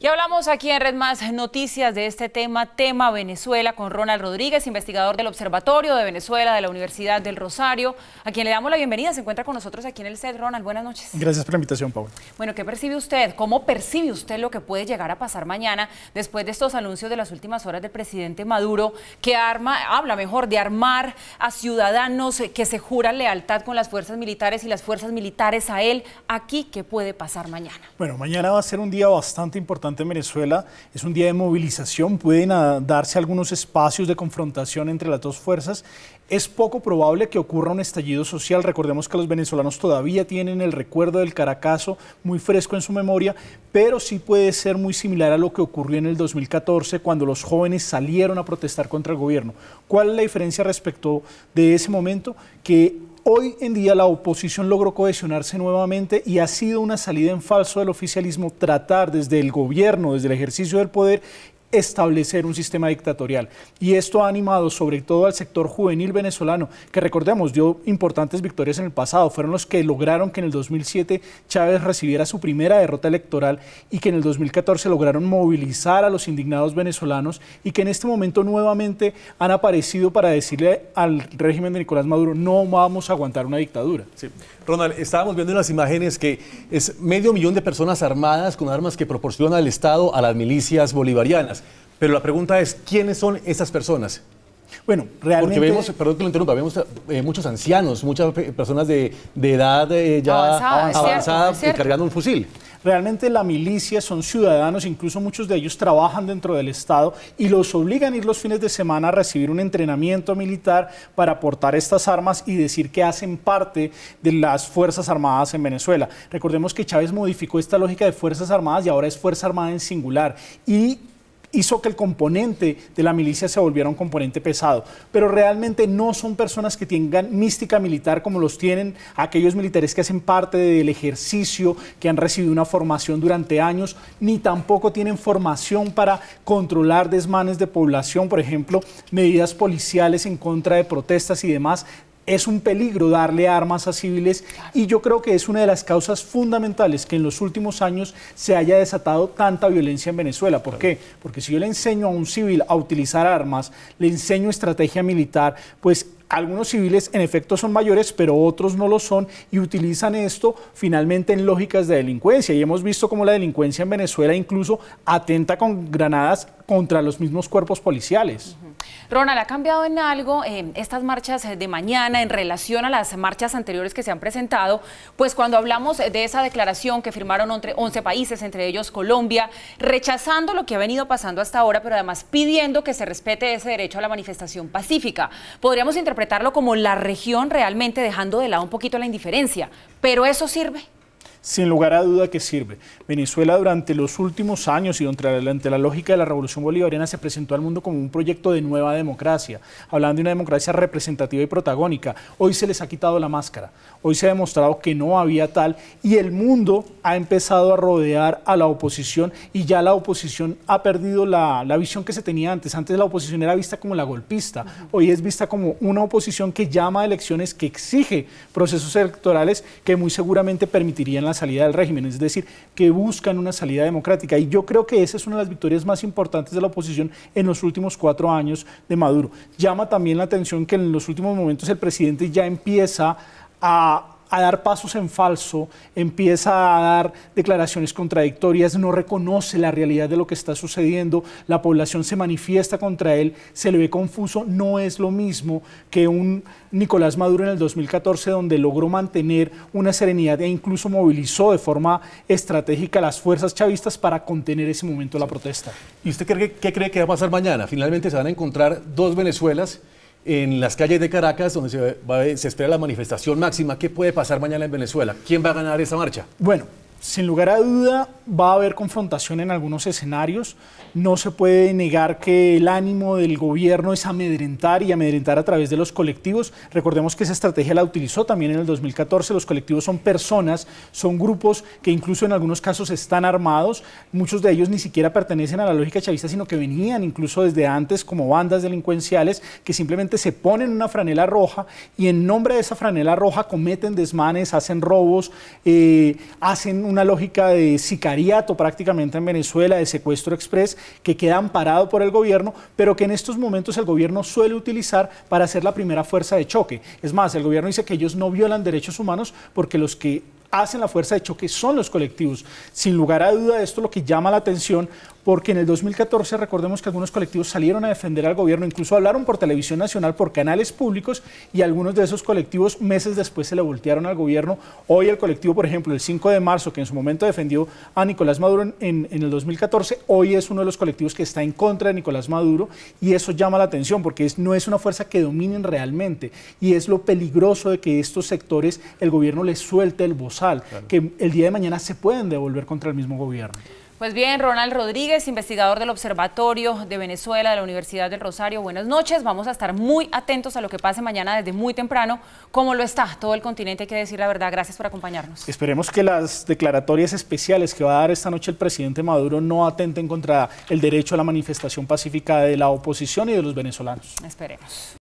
Y hablamos aquí en Red Más Noticias de este tema Venezuela, con Ronald Rodríguez, investigador del Observatorio de Venezuela de la Universidad del Rosario, a quien le damos la bienvenida. Se encuentra con nosotros aquí en el set. Ronald, buenas noches. Gracias por la invitación, Paula. Bueno, ¿qué percibe usted? ¿Cómo percibe usted lo que puede llegar a pasar mañana después de estos anuncios de las últimas horas del presidente Maduro, que habla de armar a ciudadanos que se juran lealtad con las fuerzas militares y las fuerzas militares a él? Aquí, ¿qué puede pasar mañana? Bueno, mañana va a ser un día bastante importante en Venezuela. Es un día de movilización, pueden darse algunos espacios de confrontación entre las dos fuerzas. Es poco probable que ocurra un estallido social. Recordemos que los venezolanos todavía tienen el recuerdo del Caracazo muy fresco en su memoria, pero sí puede ser muy similar a lo que ocurrió en el 2014, cuando los jóvenes salieron a protestar contra el gobierno. ¿Cuál es la diferencia respecto de ese momento? Que hoy en día la oposición logró cohesionarse nuevamente y ha sido una salida en falso del oficialismo tratar desde el gobierno, desde el ejercicio del poder, establecer un sistema dictatorial. Y esto ha animado sobre todo al sector juvenil venezolano, que recordemos dio importantes victorias en el pasado. Fueron los que lograron que en el 2007 Chávez recibiera su primera derrota electoral y que en el 2014 lograron movilizar a los indignados venezolanos y que en este momento nuevamente han aparecido para decirle al régimen de Nicolás Maduro: no vamos a aguantar una dictadura. Sí. Ronald, estábamos viendo en las imágenes que es 500.000 de personas armadas con armas que proporciona el Estado a las milicias bolivarianas. Pero la pregunta es, ¿quiénes son esas personas? Bueno, realmente... Porque vemos, perdón que lo interrumpa, vemos muchos ancianos, muchas personas de edad ya avanzada cargando un fusil. Realmente la milicia son ciudadanos, incluso muchos de ellos trabajan dentro del Estado y los obligan a ir los fines de semana a recibir un entrenamiento militar para portar estas armas y decir que hacen parte de las Fuerzas Armadas en Venezuela. Recordemos que Chávez modificó esta lógica de Fuerzas Armadas y ahora es Fuerza Armada en singular, y hizo que el componente de la milicia se volviera un componente pesado, pero realmente no son personas que tengan mística militar como los tienen aquellos militares que hacen parte del ejercicio, que han recibido una formación durante años, ni tampoco tienen formación para controlar desmanes de población, por ejemplo, medidas policiales en contra de protestas y demás. Es un peligro darle armas a civiles y yo creo que es una de las causas fundamentales que en los últimos años se haya desatado tanta violencia en Venezuela. ¿Por qué? Porque si yo le enseño a un civil a utilizar armas, le enseño estrategia militar, pues algunos civiles en efecto son mayores, pero otros no lo son y utilizan esto finalmente en lógicas de delincuencia. Y hemos visto cómo la delincuencia en Venezuela incluso atenta con granadas contra los mismos cuerpos policiales. Ronald, ¿ha cambiado en algo estas marchas de mañana en relación a las marchas anteriores que se han presentado? Pues cuando hablamos de esa declaración que firmaron 11 países, entre ellos Colombia, rechazando lo que ha venido pasando hasta ahora, pero además pidiendo que se respete ese derecho a la manifestación pacífica. Podríamos interpretarlo como la región realmente dejando de lado un poquito la indiferencia, ¿pero eso sirve? Sin lugar a duda que sirve. Venezuela durante los últimos años y ante la lógica de la revolución bolivariana se presentó al mundo como un proyecto de nueva democracia, hablando de una democracia representativa y protagónica. Hoy se les ha quitado la máscara, hoy se ha demostrado que no había tal y el mundo ha empezado a rodear a la oposición y ya la oposición ha perdido la visión que se tenía antes. Antes la oposición era vista como la golpista, hoy es vista como una oposición que llama a elecciones, que exige procesos electorales que muy seguramente permitirían la salida del régimen, es decir, que buscan una salida democrática. Y yo creo que esa es una de las victorias más importantes de la oposición en los últimos 4 años de Maduro. Llama también la atención que en los últimos momentos el presidente ya empieza a dar pasos en falso, empieza a dar declaraciones contradictorias, no reconoce la realidad de lo que está sucediendo, la población se manifiesta contra él, se le ve confuso. No es lo mismo que un Nicolás Maduro en el 2014, donde logró mantener una serenidad e incluso movilizó de forma estratégica a las fuerzas chavistas para contener ese momento de la protesta. ¿Y usted qué cree que va a pasar mañana? Finalmente se van a encontrar dos Venezuelas en las calles de Caracas, donde se espera la manifestación máxima. ¿Qué puede pasar mañana en Venezuela? ¿Quién va a ganar esa marcha? Bueno, sin lugar a duda va a haber confrontación en algunos escenarios. No se puede negar que el ánimo del gobierno es amedrentar y amedrentar a través de los colectivos. Recordemos que esa estrategia la utilizó también en el 2014. Los colectivos son personas, son grupos que incluso en algunos casos están armados. Muchos de ellos ni siquiera pertenecen a la lógica chavista, sino que venían incluso desde antes como bandas delincuenciales que simplemente se ponen una franela roja y en nombre de esa franela roja cometen desmanes, hacen robos, hacen una lógica de sicariato prácticamente en Venezuela, de secuestro express, que queda amparado por el gobierno, pero que en estos momentos el gobierno suele utilizar para hacer la primera fuerza de choque. Es más, el gobierno dice que ellos no violan derechos humanos porque los que hacen la fuerza de choque son los colectivos. Sin lugar a duda, esto es lo que llama la atención, porque en el 2014 recordemos que algunos colectivos salieron a defender al gobierno, incluso hablaron por televisión nacional, por canales públicos, y algunos de esos colectivos meses después se le voltearon al gobierno. Hoy el colectivo, por ejemplo, el 5 de marzo, que en su momento defendió a Nicolás Maduro en el 2014, hoy es uno de los colectivos que está en contra de Nicolás Maduro, y eso llama la atención, porque no es una fuerza que dominen realmente, y es lo peligroso de que estos sectores, el gobierno les suelte el bozal, claro, que el día de mañana se pueden devolver contra el mismo gobierno. Pues bien, Ronald Rodríguez, investigador del Observatorio de Venezuela de la Universidad del Rosario, buenas noches. Vamos a estar muy atentos a lo que pase mañana desde muy temprano, como lo está todo el continente, hay que decir la verdad. Gracias por acompañarnos. Esperemos que las declaratorias especiales que va a dar esta noche el presidente Maduro no atenten contra el derecho a la manifestación pacífica de la oposición y de los venezolanos. Esperemos.